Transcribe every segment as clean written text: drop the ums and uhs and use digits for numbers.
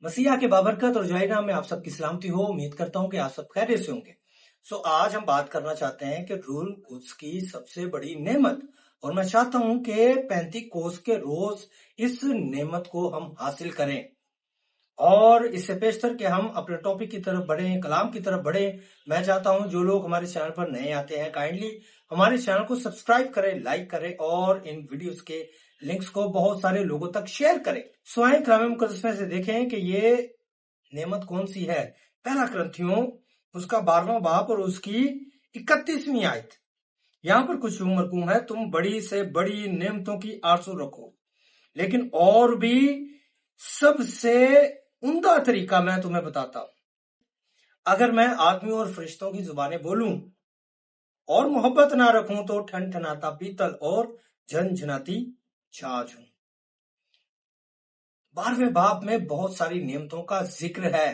मसीहा के बाबरकत और जाहिर नाम में आप सबकी सलामती हो। उम्मीद करता हूँ कि आप सब खैरियत से होंगे। आज हम बात करना चाहते हैं कि रूल कुद्स की सबसे बड़ी नेमत, और मैं चाहता हूँ कि पैंतीकोस के रोज इस नेमत को हम हासिल करें। और इससे पेशतर कि हम अपने टॉपिक की तरफ बढ़ें, कलाम की तरफ बढ़ें, मैं चाहता हूं जो लोग हमारे चैनल पर नए आते हैं काइंडली हमारे चैनल को सब्सक्राइब करें, लाइक करें और इन वीडियोस के लिंक्स को बहुत सारे लोगों तक शेयर करें। आइए कलाम मुकद्दस में से देखें कि ये नेमत कौन सी है। पहला कुरिन्थियों उसका 12वां बाब और उसकी 31वीं आयत। यहाँ पर कुछ मरकूम है, तुम बड़ी से बड़ी नेमतों की आरज़ू रखो, लेकिन और भी सबसे उम्दा तरीका मैं तुम्हें बताता हूं। अगर मैं आदमियों और फरिश्तों की जुबानें बोलूं और मोहब्बत ना रखूं तो ठनठनाता पीतल और झनझनाती छाछ हूं। 12वें बाब में बहुत सारी नेमतों का जिक्र है।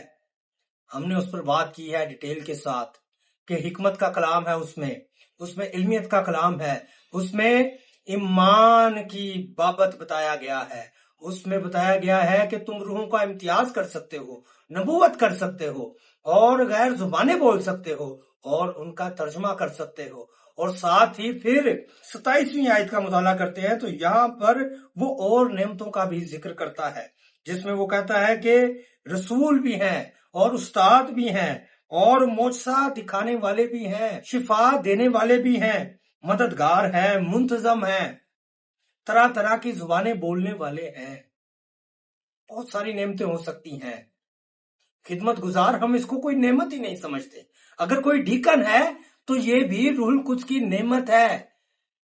हमने उस पर बात की है डिटेल के साथ कि हिकमत का कलाम है, उसमें इल्मियत का कलाम है, उसमें ईमान की बाबत बताया गया है, उसमें बताया गया है कि तुम रूहों का इम्तियाज कर सकते हो, नबूवत कर सकते हो और गैर जुबानें बोल सकते हो और उनका तर्जमा कर सकते हो। और साथ ही फिर 27वीं आयत का मुताला करते हैं तो यहाँ पर वो और नेमतों का भी जिक्र करता है, जिसमें वो कहता है कि रसूल भी हैं और उस्ताद भी हैं और मोजसा दिखाने वाले भी हैं, शिफा देने वाले भी हैं, मददगार हैं, मुंतजम हैं, तरह तरह की जुबानें बोलने वाले हैं। बहुत सारी नेमतें हो सकती हैं। खिदमत गुजार हम इसको कोई नेमत ही नहीं समझते। अगर कोई डीकन है तो ये भी रूहुल कुद्स की नेमत है।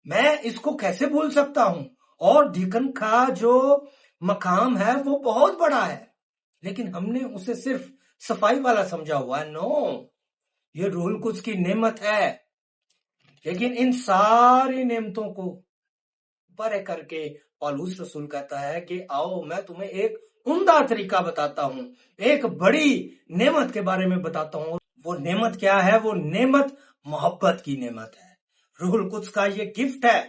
मैं इसको कैसे भूल सकता हूं? और डीकन का जो मकाम है वो बहुत बड़ा है, लेकिन हमने उसे सिर्फ सफाई वाला समझा हुआ है। नो, ये रूहुल कुद्स की नेमत है। लेकिन इन सारी नेमतों को पर करके पौलुस रसूल कहता है कि आओ मैं तुम्हें एक उम्दा तरीका बताता हूं, एक बड़ी नेमत के बारे में बताता हूं। वो नेमत क्या है? वो नेमत मोहब्बत की नेमत है। रूहुल कुद्स का ये गिफ्ट है।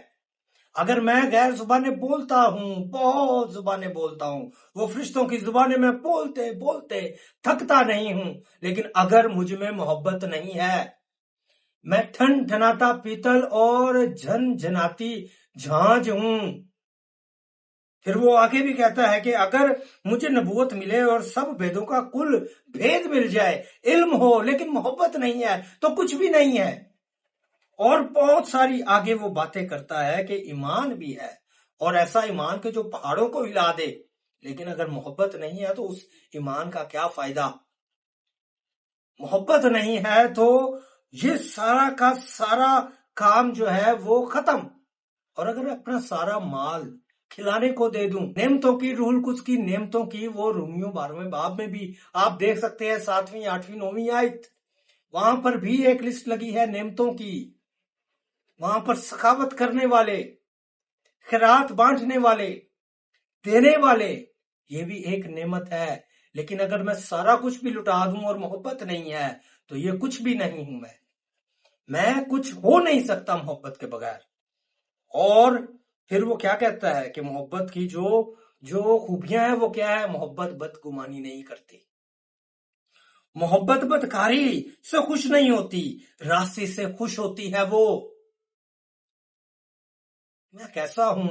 अगर मैं गैर जुबानें बोलता हूं, बहुत जुबानें बोलता हूं, वो फरिश्तों की जुबानें मैं बोलते बोलते थकता नहीं हूं, लेकिन अगर मुझ में मोहब्बत नहीं है, मैं ठनठनाता पीतल और झनझनाती झांझ हूं। फिर वो आगे भी कहता है कि अगर मुझे नबूवत मिले और सब भेदों का कुल भेद मिल जाए, इल्म हो लेकिन मोहब्बत नहीं है तो कुछ भी नहीं है। और बहुत सारी आगे वो बातें करता है कि ईमान भी है, और ऐसा ईमान के जो पहाड़ों को हिला दे, लेकिन अगर मोहब्बत नहीं है तो उस ईमान का क्या फायदा? मोहब्बत नहीं है तो ये सारा का सारा काम जो है वो खत्म। और अगर अपना सारा माल खिलाने को दे दूं, नेमतों की, रूहुल कुद्स की नेमतों की, वो रोमियो 12वें बाब में भी आप देख सकते हैं, 7वीं 8वीं 9वीं आयत, वहां पर भी एक लिस्ट लगी है नेमतों की। वहां पर सखावत करने वाले, खैरात बांटने वाले, देने वाले, ये भी एक नेमत है। लेकिन अगर मैं सारा कुछ भी लुटा दूं और मोहब्बत नहीं है तो ये कुछ भी नहीं हूं। मैं कुछ हो नहीं सकता मोहब्बत के बगैर। और फिर वो क्या कहता है कि मोहब्बत की जो जो खूबियां हैं वो क्या है? मोहब्बत बदगुमानी नहीं करती, मोहब्बत बदकारी से खुश नहीं होती, रास्ते से खुश होती है। वो मैं कैसा हूं?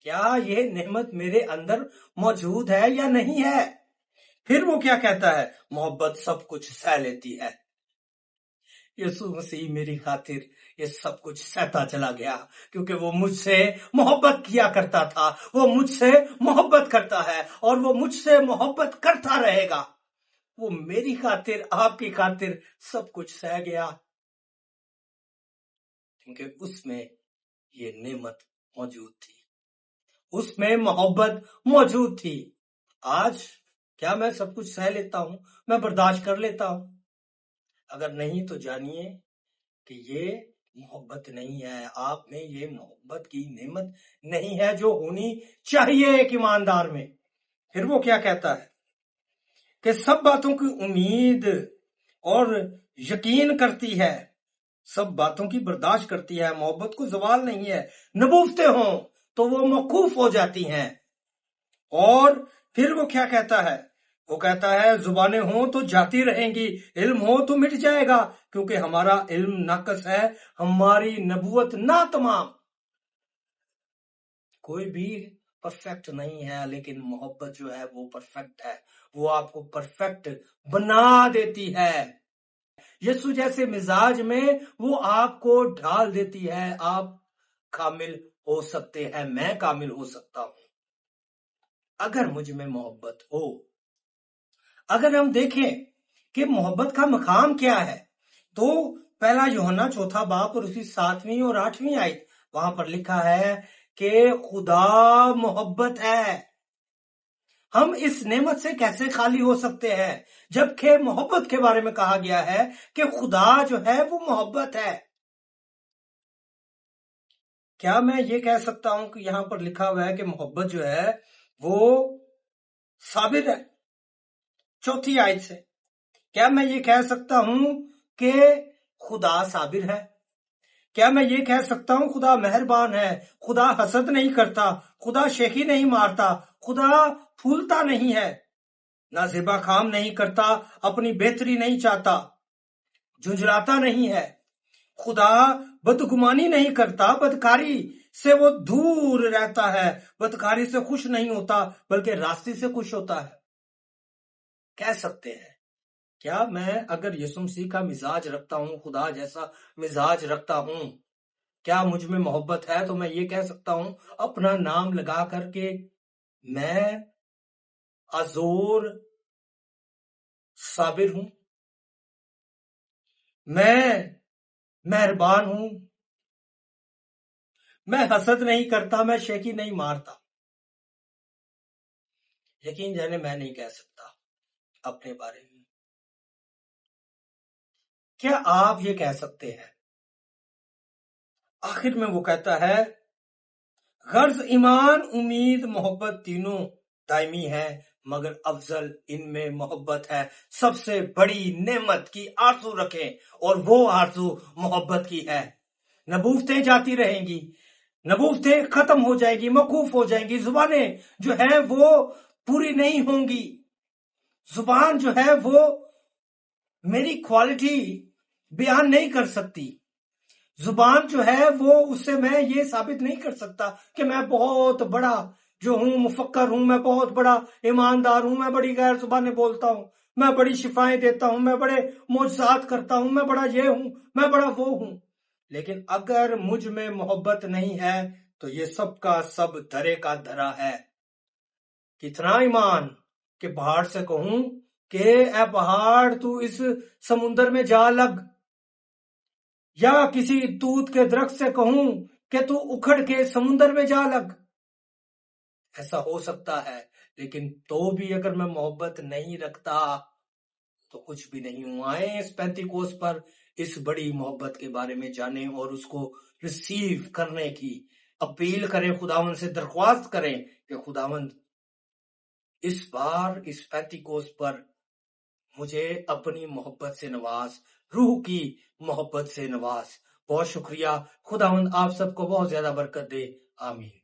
क्या ये नेमत मेरे अंदर मौजूद है या नहीं है? फिर वो क्या कहता है? मोहब्बत सब कुछ सह लेती है। यीशु मसीह मेरी खातिर ये सब कुछ सहता चला गया, क्योंकि वो मुझसे मोहब्बत किया करता था, वो मुझसे मोहब्बत करता है और वो मुझसे मोहब्बत करता रहेगा। वो मेरी खातिर, आपकी खातिर सब कुछ सह गया, क्योंकि उसमें ये नेमत मौजूद थी, उसमें मोहब्बत मौजूद थी। आज क्या मैं सब कुछ सह लेता हूं? मैं बर्दाश्त कर लेता हूं? अगर नहीं तो जानिए कि ये मोहब्बत नहीं है, आप में ये मोहब्बत की नेमत नहीं है जो होनी चाहिए एक ईमानदार में। फिर वो क्या कहता है कि सब बातों की उम्मीद और यकीन करती है, सब बातों की बर्दाश्त करती है, मोहब्बत को जवाल नहीं है। नबूवतें हों तो वो मौकूफ हो जाती हैं اور پھر وہ کیا کہتا ہے؟ وہ کہتا ہے زبانیں ہوں تو جاتی رہیں گی، علم ہو تو مٹ جائے گا، کیونکہ ہمارا علم ناقص ہے، ہماری نبوت نا تمام۔ کوئی بھی پرفیکٹ نہیں ہے، لیکن محبت جو ہے وہ پرفیکٹ ہے، وہ آپ کو پرفیکٹ بنا دیتی ہے۔ یسوع جیسے مزاج میں وہ آپ کو ڈھال دیتی ہے، آپ کامل ہو سکتے ہیں، میں کامل ہو سکتا ہوں اگر مجھ میں محبت ہو۔ اگر ہم دیکھیں کہ محبت کا مقام کیا ہے، تو پہلا یوحنا 4 باب اور اسی 7ویں اور 8ویں آیت، وہاں پر لکھا ہے کہ خدا محبت ہے۔ ہم اس نعمت سے کیسے خالی ہو سکتے ہیں جبکہ محبت کے بارے میں کہا گیا ہے کہ خدا جو ہے وہ محبت ہے؟ کیا میں یہ کہہ سکتا ہوں کہ یہاں پر لکھا ہوا ہے کہ محبت جو ہے وہ ثابت ہے 4 آیت سے؟ کیا میں یہ کہہ سکتا ہوں کہ خدا صابر ہے؟ کیا میں یہ کہہ سکتا ہوں خدا مہربان ہے، خدا حسد نہیں کرتا، خدا شیخی نہیں مارتا، خدا پھولتا نہیں ہے، نہ زیبا خام نہیں کرتا، اپنی بہتری نہیں چاہتا، جھنجھلاتا نہیں ہے، خدا بدگمانی نہیں کرتا، بدکاری سے وہ دور رہتا ہے، بدکاری سے خوش نہیں ہوتا بلکہ راستے سے خوش ہوتا ہے؟ کہہ سکتے ہیں کیا میں اگر یسوع مسیح کا مزاج رکھتا ہوں، خدا جیسا مزاج رکھتا ہوں، کیا مجھ میں محبت ہے، تو میں یہ کہہ سکتا ہوں اپنا نام لگا کر کے میں عذور صابر ہوں، میں مہربان ہوں، میں حسد نہیں کرتا، میں شیخی نہیں مارتا؟ یقین جانے میں نہیں کہہ سکتا اپنے بارے میں۔ کیا آپ یہ کہہ سکتے ہیں؟ آخر میں وہ کہتا ہے غرض ایمان، امید، محبت تینوں دائمی ہے، مگر افضل ان میں محبت ہے۔ سب سے بڑی نعمت کی آرزو رکھیں اور وہ آرزو محبت کی ہے۔ نبوتیں جاتی رہیں گی، نبوتیں ختم ہو جائیں گی، موقوف ہو جائیں گی، زبانیں جو ہیں وہ پوری نہیں ہوں گی، زبان جو ہے وہ میری کوالٹی بیان نہیں کر سکتی، زبان جو ہے وہ اس سے میں یہ ثابت نہیں کر سکتا کہ میں بہت بڑا جو ہوں، مفکر ہوں، میں بہت بڑا ایماندار ہوں، میں بڑی غیر زبانیں بولتا ہوں، میں بڑی شفائیں دیتا ہوں، میں بڑے معجزات کرتا ہوں، میں بڑا یہ ہوں، میں بڑا وہ ہوں۔ لیکن اگر مجھ میں محبت نہیں ہے تو یہ سب کا سب دھرے کا دھرا ہے۔ کتنا ایمان کہ پہاڑ سے کہوں کہ اے پہاڑ تو اس سمندر میں جا لگ، یا کسی توت کے درخت سے کہوں کہ تو اکھڑ کے سمندر میں جا لگ، ایسا ہو سکتا ہے، لیکن تو بھی اگر میں محبت نہیں رکھتا تو کچھ بھی نہیں ہوں۔ آئیں اس پینتیکوس پر اس بڑی محبت کے بارے میں جانیں اور اس کو ریسیو کرنے کی اپیل کریں، خداوند سے درخواست کریں کہ خداوند اس بار اس پینتیکوس پر مجھے اپنی محبت سے نواز، روح کی محبت سے نواز۔ بہت شکریہ، خداوند آپ سب کو بہت زیادہ برکت دے، آمین۔